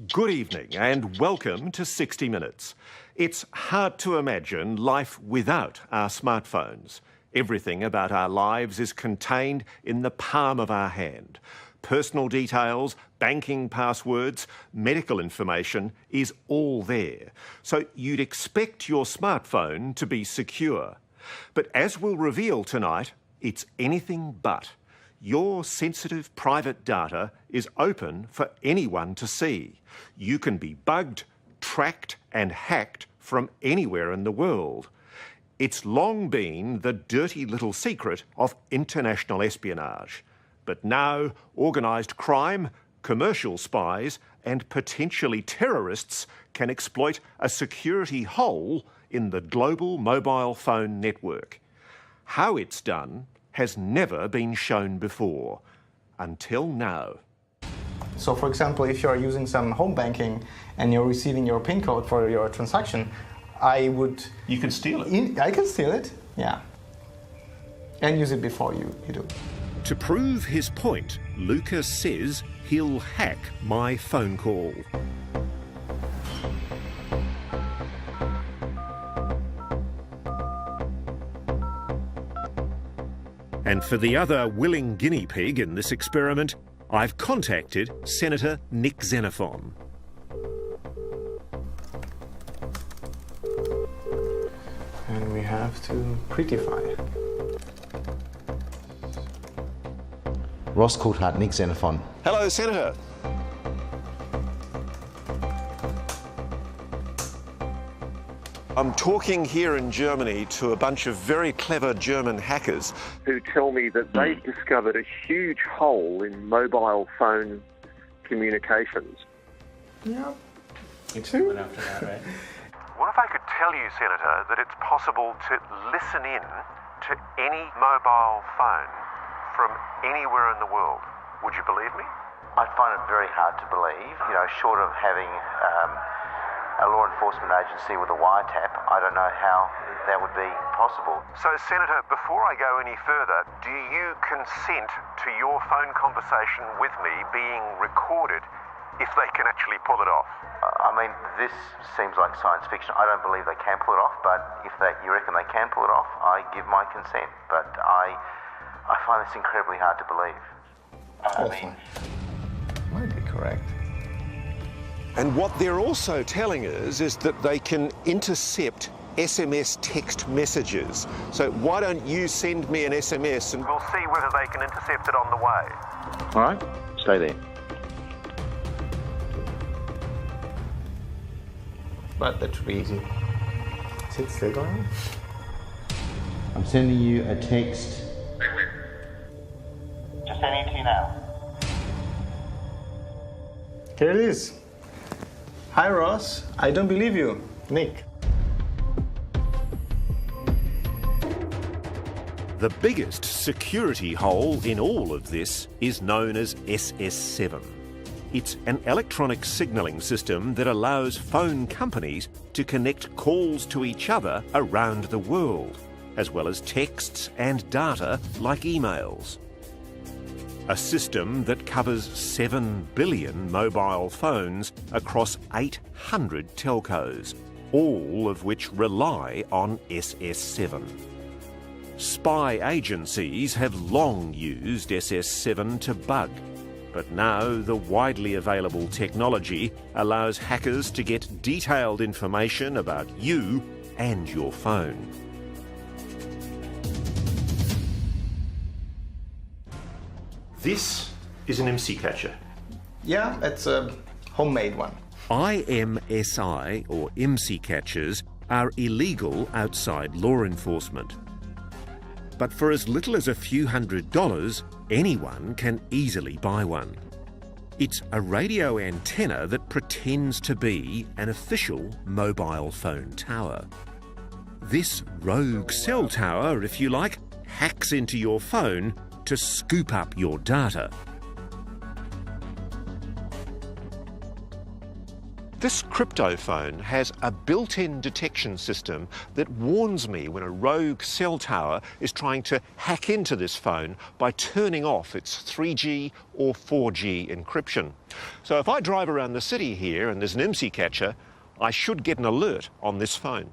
Good evening and welcome to 60 Minutes. It's hard to imagine life without our smartphones. Everything about our lives is contained in the palm of our hand. Personal details, banking passwords, medical information is all there. So you'd expect your smartphone to be secure. But as we'll reveal tonight, it's anything but. Your sensitive private data is open for anyone to see. You can be bugged, tracked and hacked from anywhere in the world. It's long been the dirty little secret of international espionage. But now, organised crime, commercial spies and potentially terrorists can exploit a security hole in the global mobile phone network. How it's done has never been shown before, until now. So for example, if you're using some home banking and you're receiving your PIN code for your transaction, You can steal it. I can steal it, yeah. And use it before you do. To prove his point, Lucas says he'll hack my phone call. And for the other willing guinea pig in this experiment, I've contacted Senator Nick Xenophon. And we have to prettify. Ross Coulthard, Nick Xenophon. Hello, Senator. I'm talking here in Germany to a bunch of very clever German hackers who tell me that they've discovered a huge hole in mobile phone communications. Yeah, me too. After that, right? What if I could tell you, Senator, that it's possible to listen in to any mobile phone from anywhere in the world? Would you believe me? I find it very hard to believe, short of having a law enforcement agency with a wiretap. I don't know how that would be possible. So, Senator, before I go any further, do you consent to your phone conversation with me being recorded if they can actually pull it off? I mean, this seems like science fiction. I don't believe they can pull it off, but if you reckon they can pull it off, I give my consent. But I find this incredibly hard to believe. Might be correct. And what they're also telling us is that they can intercept SMS text messages. So why don't you send me an SMS and we'll see whether they can intercept it on the way. All right, stay there. But that should be easy. Is it still going on? I'm sending you a text. Just sending it to you now. Here it is. Hi Ross, I don't believe you. Nick. The biggest security hole in all of this is known as SS7. It's an electronic signalling system that allows phone companies to connect calls to each other around the world, as well as texts and data like emails. A system that covers 7 billion mobile phones across 800 telcos, all of which rely on SS7. Spy agencies have long used SS7 to bug, but now the widely available technology allows hackers to get detailed information about you and your phone. This is an MC catcher. Yeah, it's a homemade one. IMSI, or MC catchers, are illegal outside law enforcement. But for as little as a few $100s, anyone can easily buy one. It's a radio antenna that pretends to be an official mobile phone tower. This rogue cell tower, if you like, hacks into your phone to scoop up your data. This cryptophone has a built-in detection system that warns me when a rogue cell tower is trying to hack into this phone by turning off its 3G or 4G encryption. So if I drive around the city here and there's an IMSI catcher, I should get an alert on this phone.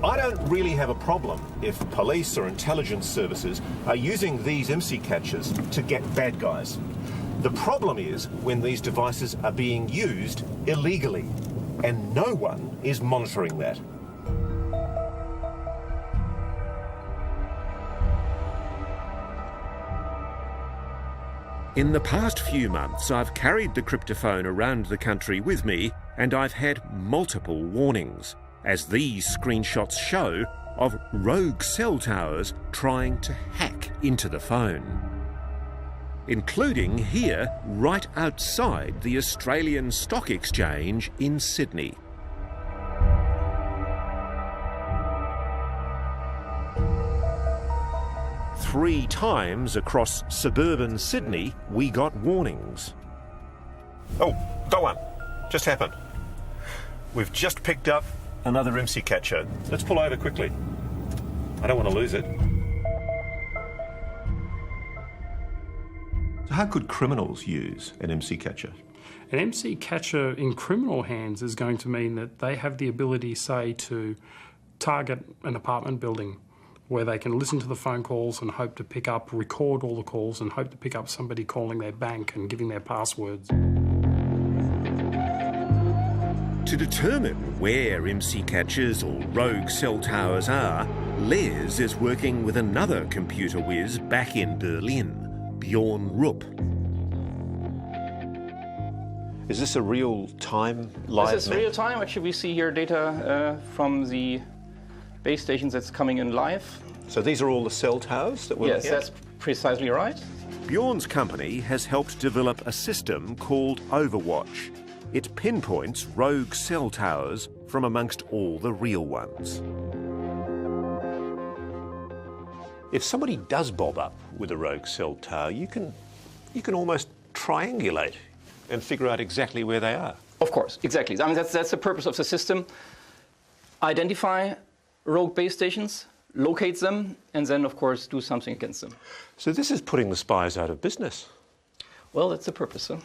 I don't really have a problem if police or intelligence services are using these IMSI catchers to get bad guys. The problem is when these devices are being used illegally, and no one is monitoring that. In the past few months, I've carried the cryptophone around the country with me, and I've had multiple warnings, as these screenshots show, of rogue cell towers trying to hack into the phone. Including here, right outside the Australian Stock Exchange in Sydney. Three times across suburban Sydney, we got warnings. Oh, got one. Just happened. We've just picked up another IMSI catcher. Let's pull over quickly. I don't want to lose it. So how could criminals use an IMSI catcher? An IMSI catcher in criminal hands is going to mean that they have the ability, say, to target an apartment building where they can listen to the phone calls and hope to pick up, record all the calls and hope to pick up somebody calling their bank and giving their passwords. To determine where IMSI catchers or rogue cell towers are, Les is working with another computer whiz back in Berlin, Bjorn Rupp. Is this a real-time live This is map? real time. Actually, we see here data from the base stations that's coming in live. So these are all the cell towers that we're Yes, looking at? that's precisely right. Bjorn's company has helped develop a system called Overwatch. It pinpoints rogue cell towers from amongst all the real ones. If somebody does bob up with a rogue cell tower, you can almost triangulate and figure out exactly where they are. Of course, exactly. I mean, that's the purpose of the system. Identify rogue base stations, locate them, and then, of course, do something against them. So this is putting the spies out of business. Well, that's the purpose. Huh?